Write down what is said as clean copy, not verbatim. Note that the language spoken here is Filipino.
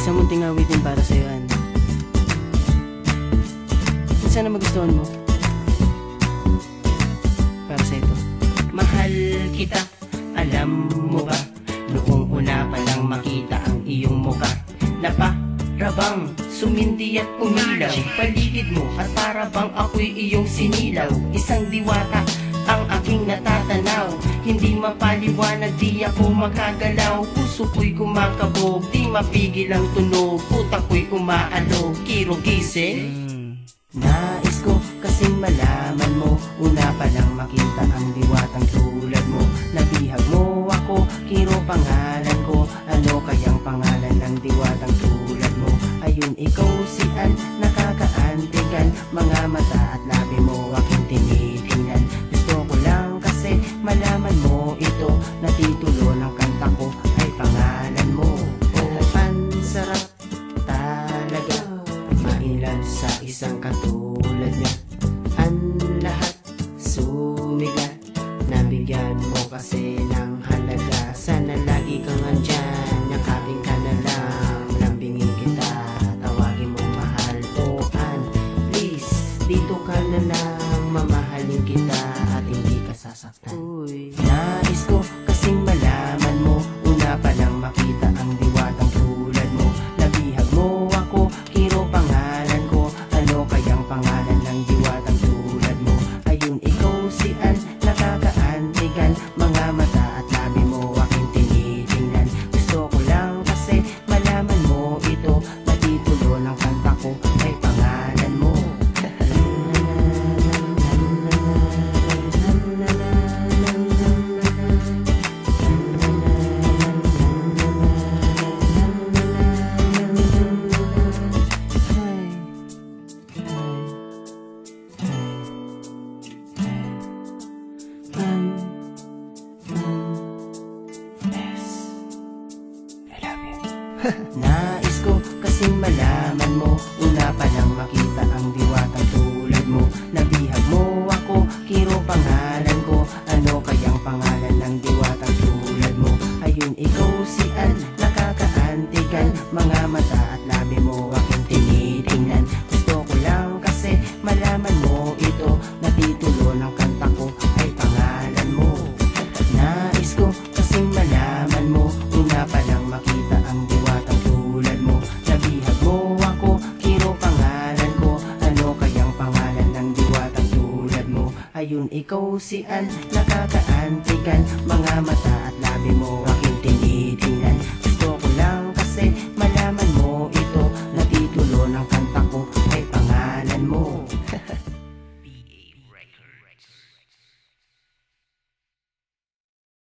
Isang munting awitin para sa'yo, Ann. Sana magustuhan mo. Para sa ito. Mahal kita, alam mo ba? Noong una pa lang makita ang iyong muka, naparabang sumindi at umilaw paligid mo, at para bang ako'y iyong sinilaw. Isang diwata ang aking natatanaw, hindi mapaliwanag, di ako makagalaw. Puso ko'y kumakabog, di mapigil ang tunog, utak ko'y umaalog, kirogise. Nais ko kasing malaman mo, una pa lang makita ang diwatang tulad mo. Nabihag mo ako, Kiro pangalan ko. Ano kayang pangalan ng diwatang tulad mo? Ayun, ikaw si Ann, nakakaantikan. Mga mata at labi mo aking tinitingnan. Gusto ko lang kasi malaman mo ito, na titulo ng kanta ko ay pangalan mo. Oh, pansarap talaga mainlan sa isang katulad niya. Ang lahat sumigat, nabigyan mo kasi ng halaga. Sana lagi kang andyan, yakapin ka na lang, lambingin kita, tawagin mo mahal. Oh Ann, please, dito ka na lang, mamahalin kita at hindi ka sasaktan. Nais ko kasing malaman mo, una pa lang makita ang diwatang tulad mo. Nabihag mo ako, Kiro pangalan ko. Ano kayang pangalan ng diwatang tulad mo? Ayun, ikaw si Ann, nakakaantikan. Mga mata at labi mo aking tinitingnan. Gusto ko lang kasi malaman mo ito, na titulo ng kanta ko ay pangalan mo. Nais ko kasing malaman mo, una pa lang makita ang diwatang tulad mo. Nabihag mo ako, Kiro pangalan ko. Ano kayang pangalan ng diwatang tulad mo? Ayun, ikaw si Ann, nakakaantikan. Mga mata at labi mo aking tinitingnan. Gusto ko lang kasi malaman mo ito, na titulo ng kanta ko ay pangalan mo. Nais ko kasing malaman mo, una pa lang makita ang diwatang tulad mo. Nabihag mo ako, Kiro pangalan ko. Ano kayang pangalan ng diwatang tulad mo? Ayun, ikaw si Ann, nakakaantikan. Mga mata at labi mo